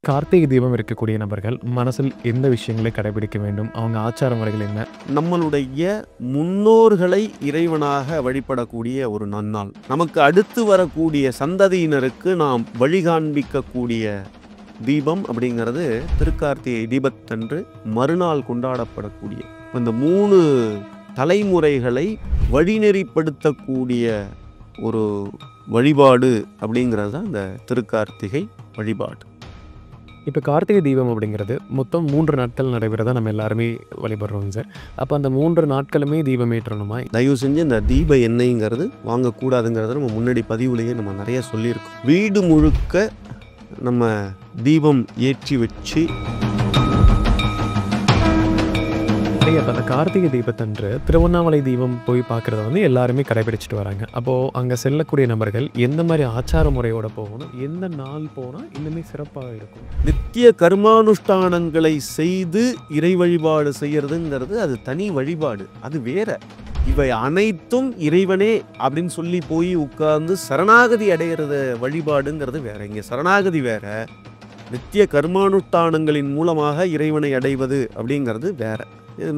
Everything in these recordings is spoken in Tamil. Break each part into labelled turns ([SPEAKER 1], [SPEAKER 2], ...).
[SPEAKER 1] கார்த்திகை தீபம் இருக்கக்கூடிய நபர்கள் மனசில் எந்த விஷயங்களை கடைபிடிக்க வேண்டும்? அவங்க ஆச்சார முறைகள் என்ன?
[SPEAKER 2] நம்மளுடைய முன்னோர்களை இறைவனாக வழிபடக்கூடிய ஒரு நன்னாள். நமக்கு அடுத்து வரக்கூடிய சந்ததியினருக்கு நாம் வழிகாண்பிக்கக்கூடிய தீபம் அப்படிங்கிறது திருக்கார்த்திகை தீபத்தன்று மறுநாள் கொண்டாடப்படக்கூடிய இந்த 3 தலைமுறைகளை வழிநெறிப்படுத்தக்கூடிய ஒரு வழிபாடு அப்படிங்கிறது தான் இந்த திருக்கார்த்திகை வழிபாடு.
[SPEAKER 1] இப்போ கார்த்திகை தீபம் அப்படிங்கிறது மொத்தம் 3 நாட்கள் நடைபெறதா நம்ம எல்லாருமே வழிபடுறோம் சார். அப்போ அந்த 3 நாட்களுமே தீபம் ஏற்றணுமா?
[SPEAKER 2] தயவு செஞ்சு இந்த தீப எண்ணெய்ங்கிறது வாங்கக்கூடாதுங்கிறத நம்ம முன்னாடி பதிவுலேயே நம்ம நிறைய சொல்லியிருக்கோம். வீடு முழுக்க நம்ம தீபம் ஏற்றி வச்சு
[SPEAKER 1] அப்போ அந்த கார்த்திகை தீபத்தன்று திருவண்ணாமலை தீபம் போய் பார்க்குறத வந்து எல்லாருமே கடைபிடிச்சிட்டு வராங்க. அப்போது அங்கே செல்லக்கூடிய நபர்கள் எந்த மாதிரி ஆச்சார முறையோட போகணும், எந்த நாள் போனால் இன்னுமே சிறப்பாக இருக்கும்?
[SPEAKER 2] நித்திய கர்மானுஷ்டானங்களை செய்து இறை வழிபாடு செய்யறதுங்கிறது அது தனி வழிபாடு, அது வேற. இவை அனைத்தும் இறைவனே அப்படின்னு சொல்லி போய் உட்கார்ந்து சரணாகதி அடையிறது வழிபாடுங்கிறது வேற. இங்கே சரணாகதி வேற, நித்திய கர்மானுஷ்டானங்களின் மூலமாக இறைவனை அடைவது அப்படிங்கிறது வேற.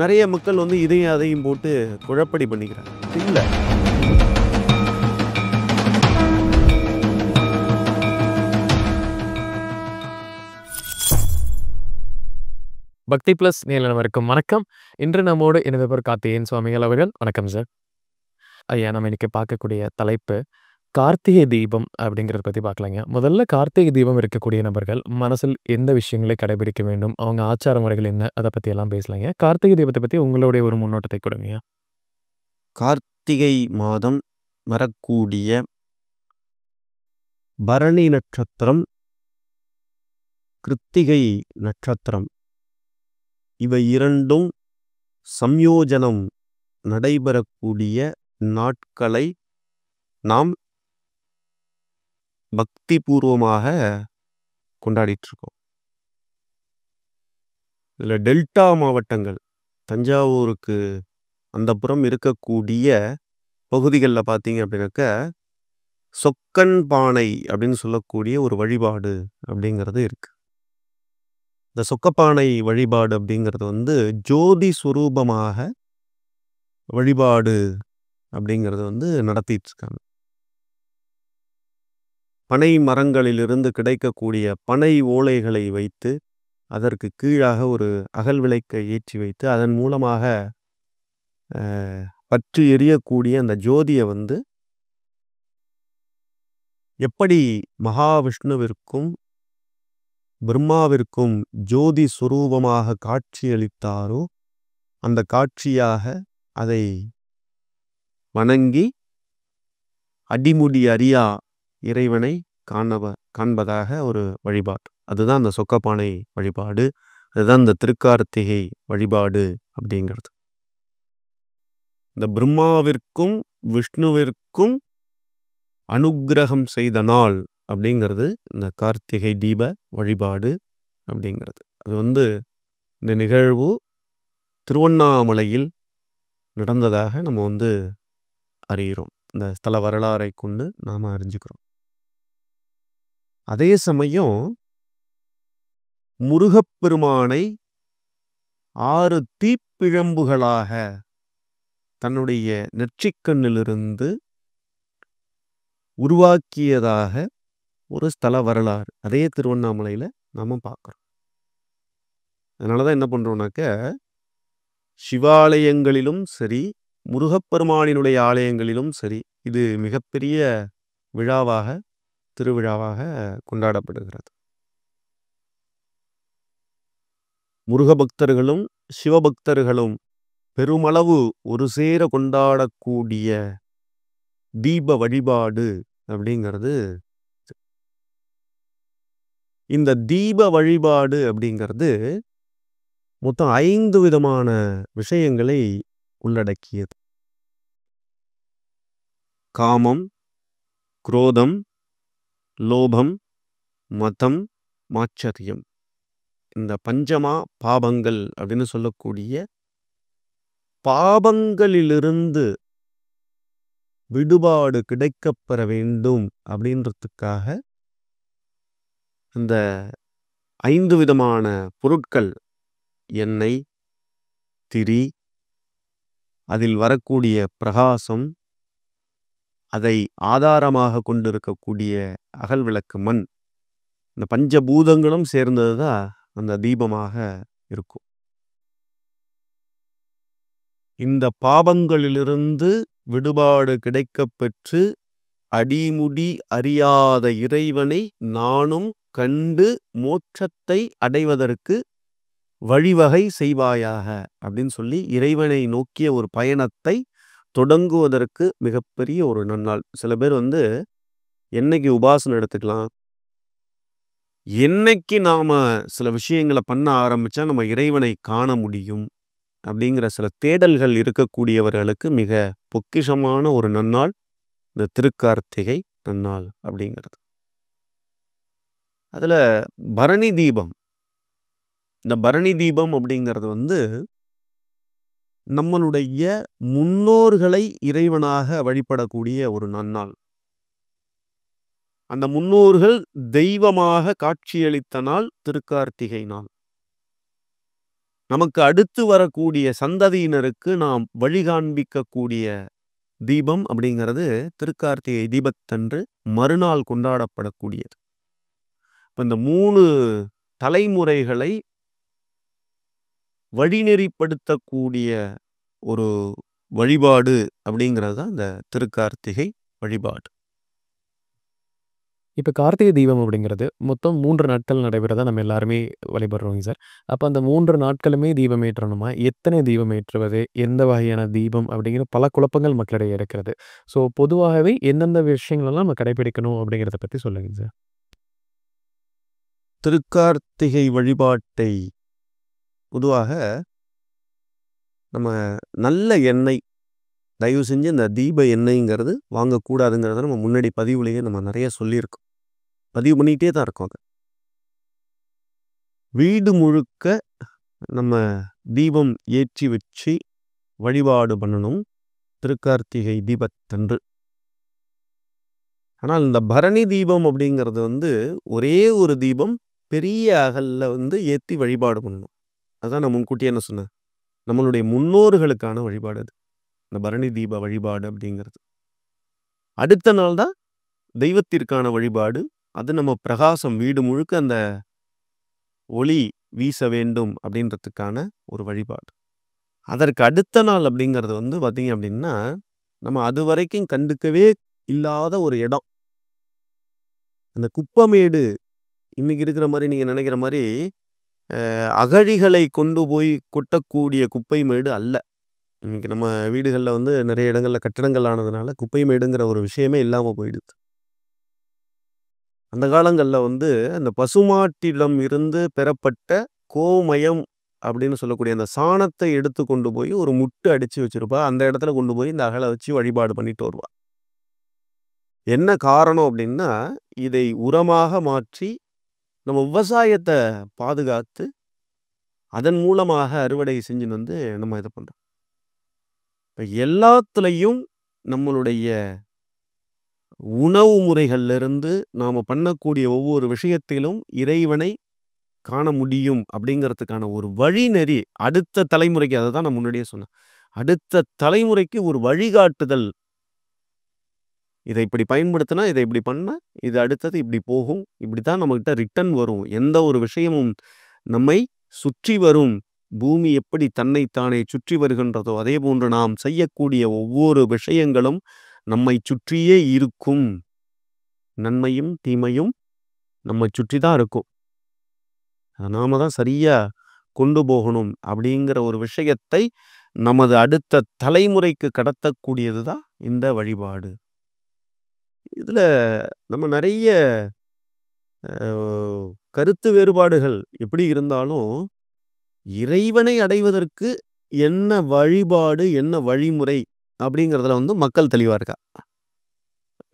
[SPEAKER 2] நிறைய மக்கள் வந்து இதையும் அதையும் போட்டு குழப்படி பண்ணிக்கிறாங்க. இல்லை,
[SPEAKER 1] பக்தி பிளஸ் நேயர்களுக்கு வணக்கம். இன்று நம்மோடு இணைந்தவர் கார்த்திகேயன் சுவாமிகள் அவர்கள். வணக்கம் சார். ஐயா, நம்ம இன்னைக்கு பார்க்கக்கூடிய தலைப்பு கார்த்திகை தீபம் அப்படிங்கிறத பற்றி பார்க்கலாங்க. முதல்ல கார்த்திகை தீபம் இருக்கக்கூடிய நபர்கள் மனசில் எந்த விஷயங்களை கடைபிடிக்க வேண்டும், அவங்க ஆச்சார முறைகள் என்ன, அதை பற்றி எல்லாம் பேசலாங்க. கார்த்திகை தீபத்தை பற்றி உங்களுடைய ஒரு முன்னோட்டத்தை கொடுங்க.
[SPEAKER 2] கார்த்திகை மாதம் வரக்கூடிய பரணி நட்சத்திரம், கிருத்திகை நட்சத்திரம், இவை இரண்டும் சம்யோஜனம் நடைபெறக்கூடிய நாட்களை நாம் பக்தி பூர்வமாக கொண்டாடிட்டு இருக்கோம். இதில் டெல்டா மாவட்டங்கள், தஞ்சாவூருக்கு அந்த புறம் இருக்கக்கூடிய பகுதிகளில் பார்த்தீங்க அப்படின்னாக்க சொக்கன் பானை அப்படின்னு சொல்லக்கூடிய ஒரு வழிபாடு அப்படிங்கிறது இருக்கு. இந்த சொக்கப்பானை வழிபாடு அப்படிங்கிறது வந்து ஜோதி சுரூபமாக வழிபாடு அப்படிங்கிறது வந்து நடத்திட்டு இருக்காங்க. பனை மரங்களிலிருந்து கிடைக்கக்கூடிய பனை ஓலைகளை வைத்து அதற்கு கீழாக ஒரு அகல் விளக்கை ஏற்றி வைத்து அதன் மூலமாக பற்றி எரியக்கூடிய அந்த ஜோதியை வந்து எப்படி மகாவிஷ்ணுவிற்கும் பிரம்மாவிற்கும் ஜோதி சுரூபமாக காட்சியளித்தாரோ அந்த காட்சியாக அதை வணங்கி அடிமுடி அறியா இறைவனை காண்பதாக ஒரு வழிபாடு. அதுதான் அந்த சொக்கப்பானை வழிபாடு, அதுதான் இந்த திருக்கார்த்திகை வழிபாடு அப்படிங்கிறது. இந்த பிரம்மாவிற்கும் விஷ்ணுவிற்கும் அனுக்கிரகம் செய்த நாள் அப்படிங்கிறது இந்த கார்த்திகை தீப வழிபாடு அப்படிங்கிறது. அது வந்து இந்த நிகழ்வு திருவண்ணாமலையில் நடந்ததாக நம்ம வந்து அறிகிறோம். இந்த ஸ்தல வரலாறை கொண்டு நாம் அறிஞ்சுக்கிறோம். அதே சமயம் முருகப்பெருமானை 6 தீப்பிழம்புகளாக தன்னுடைய நெற்றிக்கண்ணிலிருந்து உருவாக்கியதாக ஒரு ஸ்தல வரலாறு அதே திருவண்ணாமலையில் நாம பார்க்குறோம். அதனால தான் என்ன பண்ணுறோம்னாக்க சிவாலயங்களிலும் சரி, முருகப்பெருமானினுடைய ஆலயங்களிலும் சரி, இது மிகப்பெரிய விழாவாக, திருவிழாவாக கொண்டாடப்படுகிறது. முருக பக்தர்களும் சிவபக்தர்களும் பெருமளவு ஒரு சேர கொண்டாடக்கூடிய தீப வழிபாடு அப்படிங்கிறது. இந்த தீப வழிபாடு அப்படிங்கிறது மொத்தம் 5 விதமான விஷயங்களை உள்ளடக்கியது. காமம், குரோதம், லோபம், மதம், மாச்சரியம். இந்த பஞ்சமா பாபங்கள் அப்படின்னு சொல்லக்கூடிய பாபங்களிலிருந்து விடுபாடு கிடைக்கப்பெற வேண்டும் அப்படின்றதுக்காக இந்த 5 விதமான பொருட்கள் எண்ணெய், திரி, அதில் வரக்கூடிய பிரகாசம், அதை ஆதாரமாக கொண்டிருக்கக்கூடிய அகல் விளக்கு மண், இந்த பஞ்சபூதங்களும் சேர்ந்தது தான் அந்த தீபமாக இருக்கும். இந்த பாவங்களிலிருந்து விடுபாடு கிடைக்கப் பெற்று அடிமுடி அறியாத இறைவனை நானும் கண்டு மோட்சத்தை அடைவதற்கு வழிவகை செய்வாயாக அப்படின்னு சொல்லி இறைவனை நோக்கிய ஒரு பயணத்தை தொடங்குவதற்கு மிகப்பெரிய ஒரு நன்னாள். சில பேர் என்னைக்கு உபாசனை எடுத்துக்கலாம், என்னைக்கு நாம சில விஷயங்களை பண்ண ஆரம்பிச்சா நம்ம இறைவனை காண முடியும் அப்படிங்கிற சில தேடல்கள் இருக்கக்கூடியவர்களுக்கு மிக பொக்கிஷமான ஒரு நன்னாள் இந்த திருக்கார்த்திகை நன்னாள் அப்படிங்கிறது. அதுல பரணி தீபம், இந்த பரணி தீபம் அப்படிங்கிறது நம்மளுடைய முன்னோர்களை இறைவனாக வழிபடக்கூடிய ஒரு நன்னாள். அந்த முன்னோர்கள் தெய்வமாக காட்சியளித்த நாள் திருக்கார்த்திகை நாள். நமக்கு அடுத்து வரக்கூடிய சந்ததியினருக்கு நாம் வழிகாண்பிக்கக்கூடிய தீபம் அப்படிங்கிறது திருக்கார்த்திகை தீபத்தன்று மறுநாள் கொண்டாடப்படக்கூடியது. இப்போ இந்த 3 தலைமுறைகளை வழிநெறிப்படுத்தக்கூடிய ஒரு வழிபாடு அப்படிங்கிறது தான் இந்த திருக்கார்த்திகை வழிபாடு.
[SPEAKER 1] இப்ப கார்த்திகை தீபம் அப்படிங்கிறது மொத்தம் 3 நாட்கள் நடைபெறதா நம்ம எல்லாருமே வழிபடுறோங்க சார். அப்ப அந்த 3 நாட்களுமே தீபம் ஏற்றணுமா? எத்தனை தீபம் ஏற்றுவது? எந்த வகையான தீபம்? அப்படிங்கிற பல குழப்பங்கள் மக்களிடையே இருக்கிறது. ஸோ பொதுவாகவே எந்தெந்த விஷயங்களெல்லாம் நம்ம கடைபிடிக்கணும் அப்படிங்கிறத பத்தி சொல்லுங்க சார்.
[SPEAKER 2] திருக்கார்த்திகை வழிபாட்டை பொதுவாக நம்ம நல்ல எண்ணெய், தயவு செஞ்சு இந்த தீப எண்ணெய்ங்கிறது வாங்கக்கூடாதுங்கிறத நம்ம முன்னாடி பதிவுலேயே நம்ம நிறைய சொல்லியிருக்கோம், பதிவு பண்ணிகிட்டே தான் இருக்கோம். வீடு முழுக்க நம்ம தீபம் ஏற்றி வச்சு வழிபாடு பண்ணணும் திருக்கார்த்திகை தீபத்தன்று. ஆனால் இந்த பரணி தீபம் அப்படிங்கிறது ஒரே ஒரு தீபம் பெரிய அகல்ல ஏற்றி வழிபாடு பண்ணணும். அதான் நான் முன்கூட்டியே என்ன சொன்னேன், நம்மளுடைய முன்னோர்களுக்கான வழிபாடு அது, இந்த பரணி தீப வழிபாடு அப்படிங்கிறது. அடுத்த நாள் தான் தெய்வத்திற்கான வழிபாடு. அது நம்ம பிரகாசம் வீடு முழுக்க அந்த ஒளி வீச வேண்டும் அப்படின்றதுக்கான ஒரு வழிபாடு. அதற்கு அடுத்த நாள் அப்படிங்கிறது பார்த்தீங்க அப்படின்னா நம்ம அது வரைக்கும் கண்டுக்கவே இல்லாத ஒரு இடம், அந்த குப்பமேடு. இன்னைக்கு இருக்கிற மாதிரி நீங்க நினைக்கிற மாதிரி அகழிகளை கொண்டு போய் கொட்டக்கூடிய குப்பை மேடு அல்ல. இன்னைக்கு நம்ம வீடுகளில் நிறைய இடங்கள்ல கட்டடங்கள் ஆனதுனால குப்பை மேடுங்கிற ஒரு விஷயமே இல்லாமல் போயிடுது. அந்த காலங்களில் அந்த பசுமாட்டிடம் இருந்து பெறப்பட்ட கோமயம் அப்படின்னு சொல்லக்கூடிய அந்த சாணத்தை எடுத்து கொண்டு போய் ஒரு முட்டு அடிச்சு வச்சிருப்பா. அந்த இடத்துல கொண்டு போய் இந்த அகலை வச்சு வழிபாடு பண்ணிட்டு வருவா. என்ன காரணம் அப்படின்னா, இதை உரமாக மாற்றி நம்ம விவசாயத்தை பாதுகாத்து அதன் மூலமாக அறுவடை செஞ்சுன்னு நம்ம இதை பண்றோம். இப்போ எல்லாத்துலேயும் நம்மளுடைய உணவு முறைகள்ல இருந்து நாம பண்ணக்கூடிய ஒவ்வொரு விஷயத்திலும் இறைவனை காண முடியும் அப்படிங்கிறதுக்கான ஒரு வழிநெறி அடுத்த தலைமுறைக்கு, அதை தான் நான் முன்னாடியே சொன்னேன், அடுத்த தலைமுறைக்கு ஒரு வழிகாட்டுதல். இதை இப்படி பயன்படுத்தினா, இதை இப்படி பண்ணா, இது அடுத்தது இப்படி போகும், இப்படித்தான் நம்மகிட்ட ரிட்டர்ன் வரும். எந்த ஒரு விஷயமும் நம்மை சுற்றி வரும். பூமி எப்படி தன்னைத்தானே சுற்றி வருகின்றதோ அதே போன்று நாம் செய்யக்கூடிய ஒவ்வொரு விஷயங்களும் நம்மை சுற்றியே இருக்கும். நன்மையும் தீமையும் நம்மை சுற்றி தான் இருக்கும். நாம தான் சரியா கொண்டு போகணும் அப்படிங்கிற ஒரு விஷயத்தை நமது அடுத்த தலைமுறைக்கு கடத்தக்கூடியது தான் இந்த வழிபாடு. இதுல நம்ம நிறைய கருத்து வேறுபாடுகள் எப்படி இருந்தாலும் இறைவனை அடைவதற்கு என்ன வழிபாடு, என்ன வழிமுறை அப்படிங்கிறதுல மக்கள் தெளிவா இருக்கா.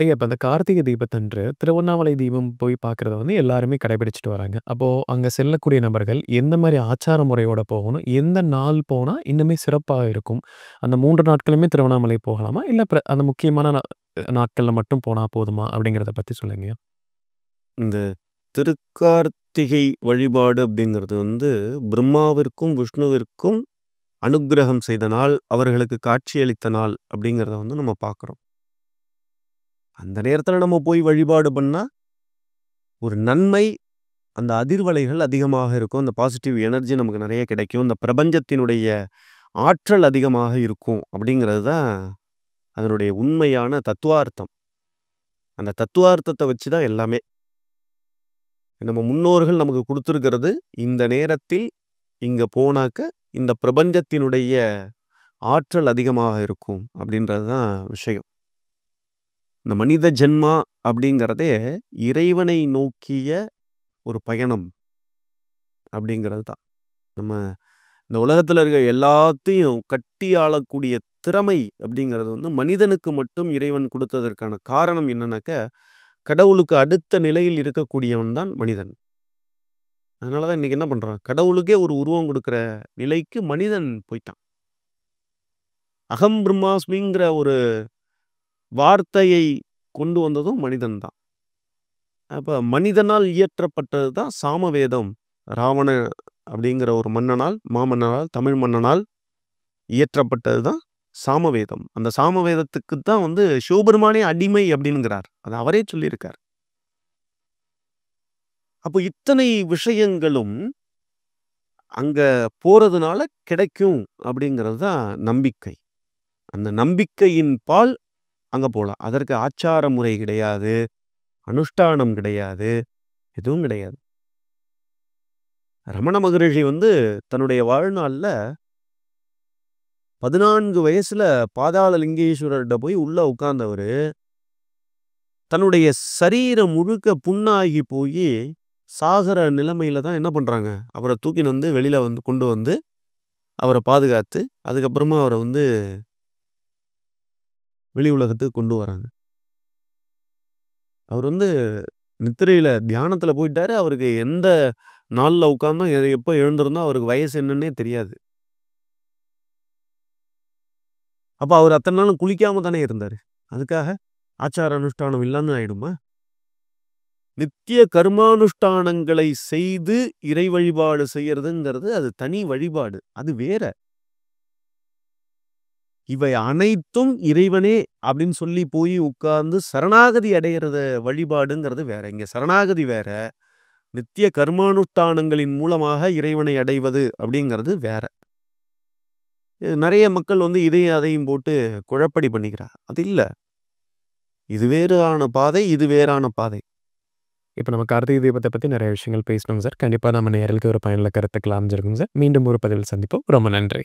[SPEAKER 1] இப்ப அந்த கார்த்திகை தீபத்தன்று திருவண்ணாமலை தீபம் போய் பார்க்கறத எல்லாருமே கடைபிடிச்சிட்டு வராங்க. அப்போ அங்க செல்லக்கூடிய நபர்கள் எந்த மாதிரி ஆச்சார முறையோட போகணும்? எந்த நாள் போனா இன்னுமே சிறப்பா இருக்கும்? அந்த 3 நாட்களுமே திருவண்ணாமலை போகலாமா? இல்ல அந்த முக்கியமான நாட்கள்ல மட்டும் போனா போதுமா? அப்படிங்கிறத பத்தி சொல்லுங்க.
[SPEAKER 2] இந்த திருக்கார்த்திகை வழிபாடு அப்படிங்கிறது வந்து பிரம்மாவிற்கும் விஷ்ணுவிற்கும் அனுக்கிரகம் செய்த நாள், அவர்களுக்கு காட்சியளித்த நாள் அப்படிங்கிறத வந்து நம்ம பார்க்குறோம். அந்த நேரத்துல நம்ம போய் வழிபாடு பண்ணா ஒரு நன்மை, அந்த அதிர்வலைகள் அதிகமாக இருக்கும். அந்த பாசிட்டிவ் எனர்ஜி நமக்கு நிறைய கிடைக்கும். இந்த பிரபஞ்சத்தினுடைய ஆற்றல் அதிகமாக இருக்கும் அப்படிங்கிறது தான் அதனுடைய உண்மையான தத்துவார்த்தம். அந்த தத்துவார்த்தத்தை வச்சு தான் எல்லாமே. நம்ம முன்னோர்கள் நமக்கு கொடுத்துருக்கிறது, இந்த நேரத்தில் இங்க போனாக்க இந்த பிரபஞ்சத்தினுடைய ஆற்றல் அதிகமாக இருக்கும் அப்படின்றது தான் விஷயம். இந்த மனித ஜென்மா அப்படிங்கிறதே இறைவனை நோக்கிய ஒரு பயணம் அப்படிங்கிறது தான். நம்ம இந்த உலகத்துல இருக்க எல்லாத்தையும் கட்டி ஆளக்கூடிய திறமை அப்படிங்கிறது வந்து மனிதனுக்கு மட்டும் இறைவன் கொடுத்ததற்கான காரணம் என்னன்னாக்க, கடவுளுக்கு அடுத்த நிலையில் இருக்கக்கூடியவன் தான் மனிதன். அதனாலதான் இன்னைக்கு என்ன பண்றான், கடவுளுக்கே ஒரு உருவம் கொடுக்கிற நிலைக்கு மனிதன் போயிட்டான். அகம் பிரம்மாஸ்மிங்கிற ஒரு வார்த்தையை கொண்டு வந்ததும் மனிதன் தான். அப்ப மனிதனால் இயற்றப்பட்டது தான் சாமவேதம். ராவண அப்படிங்கிற ஒரு மன்னனால், மாமன்னனால், தமிழ் மன்னனால் இயற்றப்பட்டது தான் சாமவேதம். அந்த சாமவேதத்துக்கு தான் வந்து சிவபெருமானே அடிமை அப்படிங்கிறார். அது அவரே சொல்லியிருக்கார். அப்போ இத்தனை விஷயங்களும் அங்க போறதுனால கிடைக்கும் அப்படிங்கிறது தான் நம்பிக்கை. அந்த நம்பிக்கையின் பால் அங்க போலாம். அதற்கு ஆச்சார முறை கிடையாது, அனுஷ்டானம் கிடையாது, எதுவும் கிடையாது. ரமண மகரிஷி வந்து தன்னுடைய வாழ்நாள்ல 14 வயசுல பாதாள லிங்கேஸ்வரர்கிட்ட போய் உள்ள உட்கார்ந்தவரு, தன்னுடைய சரீரம் முழுக்க புண்ணாகி போய் சாகர நிலைமையில தான் என்ன பண்றாங்க, அவரை தூக்கின்னு வந்து வெளியில வந்து கொண்டு வந்து அவரை பாதுகாத்து, அதுக்கப்புறமா அவரை வந்து வெளி உலகத்துக்கு கொண்டு வராங்க. அவர் வந்து நித்திரையில தியானத்துல போயிட்டாரு. அவருக்கு எந்த நாள்ல உட்கார்ந்தோம், எப்போ எழுந்திருந்தோம், அவருக்கு வயசு என்னன்னே தெரியாது. அப்ப அவர் அத்தனை நாளும் குளிக்காம தானே இருந்தாரு. அதுக்காக ஆச்சார அனுஷ்டானம் இல்லைன்னு ஆயிடுமா? நித்திய கர்மானுஷ்டானங்களை செய்து இறை வழிபாடு செய்யறதுங்கிறது அது தனி வழிபாடு. அது வேற. இவை அனைத்தும் இறைவனே அப்படின்னு சொல்லி போய் உட்கார்ந்து சரணாகதி அடையிறது வழிபாடுங்கிறது வேற. இங்க சரணாகதி வேற, நித்திய கர்மானுஷ்டானங்களின் மூலமாக இறைவனை அடைவது அப்படிங்கிறது வேற. நிறைய மக்கள் வந்து இதையும் அதையும் போட்டு குழப்படி பண்ணிக்கிறார். அது இல்ல. இது வேறான பாதை, இது வேறான பாதை.
[SPEAKER 1] இப்ப நம்ம கார்த்திகை தீபத்தை பத்தி நிறைய விஷயங்கள் பேசணும் சார். கண்டிப்பா நம்ம நேயர்களுக்கு ஒரு பயனுள்ள கருத்துக்கள் அமைஞ்சிருக்கும் சார். மீண்டும் ஒரு பதிவில் சந்திப்போம். ரொம்ப நன்றி.